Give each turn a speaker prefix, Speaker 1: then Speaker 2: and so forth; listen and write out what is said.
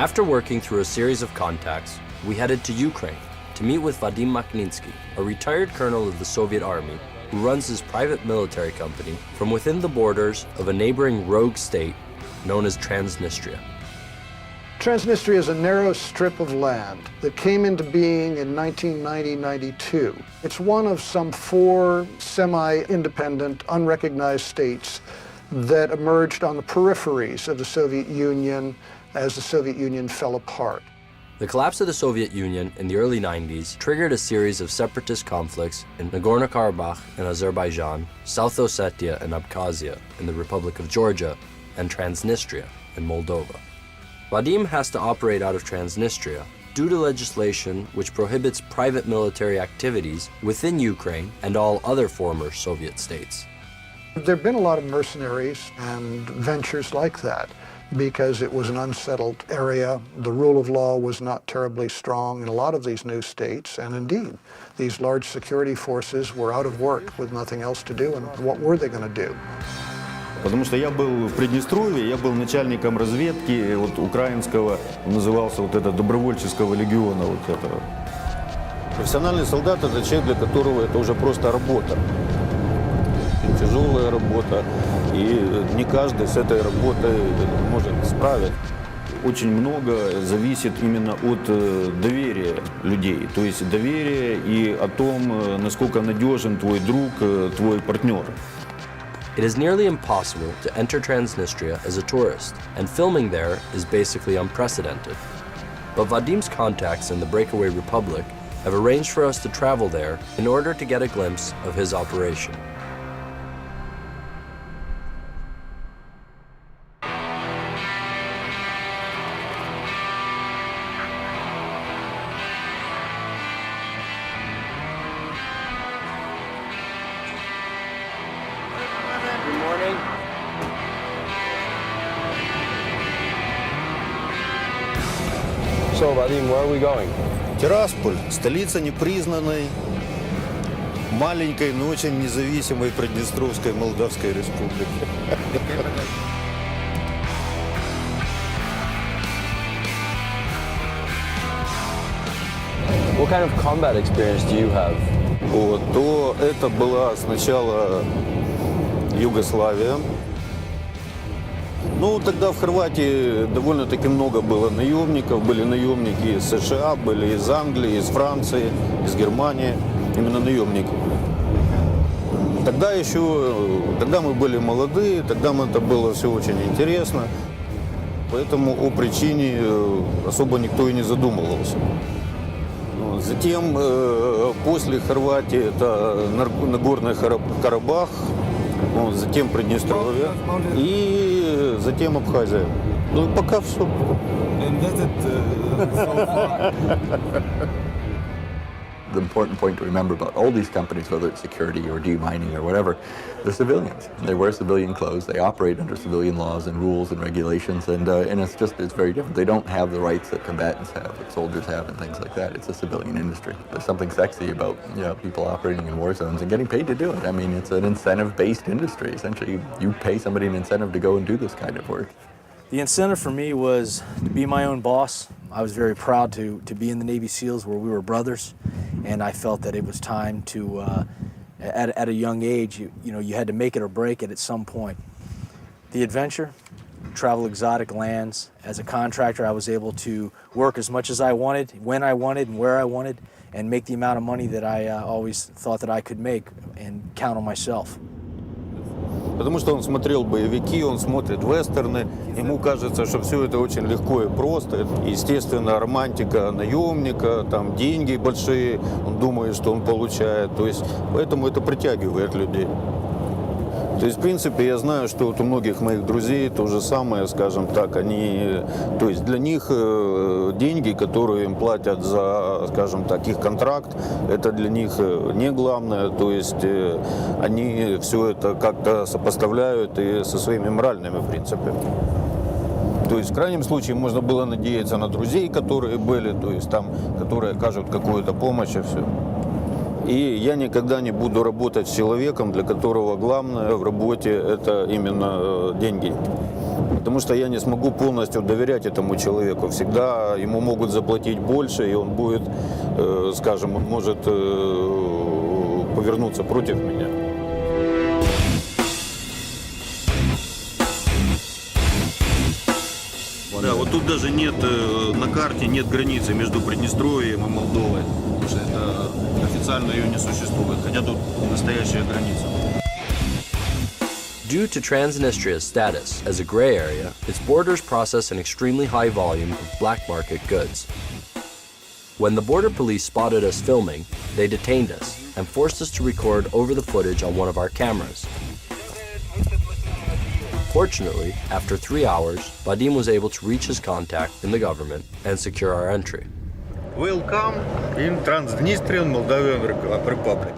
Speaker 1: After working through a series of contacts, we headed to Ukraine to meet with Vadim Makhninsky, a retired colonel of the Soviet Army who runs his private military company from within the borders of a neighboring rogue state known as Transnistria.
Speaker 2: Transnistria is a narrow strip of land that came into being in 1990-92. It's one of some 4 semi-independent, unrecognized states that emerged on the peripheries of the Soviet Union as the Soviet Union fell apart.
Speaker 1: The collapse of the Soviet Union in the early 90s triggered a series of separatist conflicts in Nagorno-Karabakh in Azerbaijan, South Ossetia and Abkhazia in the Republic of Georgia, and Transnistria in Moldova. Vadim has to operate out of Transnistria due to legislation which prohibits private military activities within Ukraine and all other former Soviet states.
Speaker 2: There have been a lot of mercenaries and ventures like that because it was an unsettled area. The rule of law was not terribly strong in a lot of these new states, and indeed, these large security forces were out of work with nothing else to do, and what were they going to do?
Speaker 3: Потому что я был в Приднестровье, я был начальником разведки вот украинского, назывался вот это добровольческого легиона вот этого. Профессиональный солдат – это человек, для которого это уже просто работа. Тяжелая работа, и не каждый с этой работой может справиться. Очень много зависит именно от доверия людей, то есть доверия и о том, насколько надежен твой друг, твой партнер.
Speaker 1: It is nearly impossible to enter Transnistria as a tourist, and filming there is basically unprecedented. But Vadim's contacts in the breakaway republic have arranged for us to travel there in order to get a glimpse of his operation.
Speaker 4: So, Vadim, where are we going?
Speaker 3: Тирасполь, столица непризнанной, маленькой, но очень независимой Приднестровской Молдавской Республики.
Speaker 4: What kind of combat experience do you have?
Speaker 3: Вот, то это была сначала Югославия. Ну, тогда в Хорватии довольно-таки много было наемников. Были наемники из США, были из Англии, из Франции, из Германии. Именно наемники. Тогда мы были молодые, тогда это было все очень интересно. Поэтому о причине особо никто и не задумывался. Затем, после Хорватии, это Нагорный Карабах, затем Приднестровье и затем Абхазия. Ну и пока все.
Speaker 5: The important point to remember about all these companies, whether it's security or demining or whatever, they're civilians. They wear civilian clothes, they operate under civilian laws and rules and regulations, and it's very different. They don't have the rights that combatants have, that soldiers have, and things like that. It's a civilian industry. There's something sexy about people operating in war zones and getting paid to do it. I mean, it's an incentive-based industry. Essentially, you pay somebody an incentive to go and do this kind of work.
Speaker 6: The incentive for me was to be my own boss. I was very proud to be in the Navy SEALs where we were brothers, and I felt that it was time to, at a young age, you had to make it or break it at some point. The adventure, travel exotic lands. As a contractor, I was able to work as much as I wanted, when I wanted, and where I wanted, and make the amount of money that I always thought that I could make and count on myself.
Speaker 3: Потому что он смотрел боевики, он смотрит вестерны, ему кажется, что все это очень легко и просто. Естественно, романтика наемника, там деньги большие, он думает, что он получает. То есть, поэтому это притягивает людей. То есть, в принципе, я знаю, что вот у многих моих друзей то же самое, скажем так, то есть для них деньги, которые им платят за, скажем так, их контракт, это для них не главное, то есть они все это как-то сопоставляют и со своими моральными принципами. То есть в крайнем случае можно было надеяться на друзей, которые были, то есть там, которые окажут какую-то помощь и все. И я никогда не буду работать с человеком, для которого главное в работе это именно деньги. Потому что я не смогу полностью доверять этому человеку. Всегда ему могут заплатить больше, и он будет, скажем, он может повернуться против меня. Да, вот тут даже нет, на карте нет границы между Приднестровьем и Молдовой, потому что это официально ее не существует, хотя тут настоящая граница.
Speaker 1: Due to Transnistria's status as a gray area, its borders process an extremely high volume of black market goods. When the border police spotted us filming, they detained us and forced us to record over the footage on one of our cameras. Fortunately, after 3 hours, Vadim was able to reach his contact in the government and secure our entry.
Speaker 3: Welcome in Transnistrian Moldavian Republic.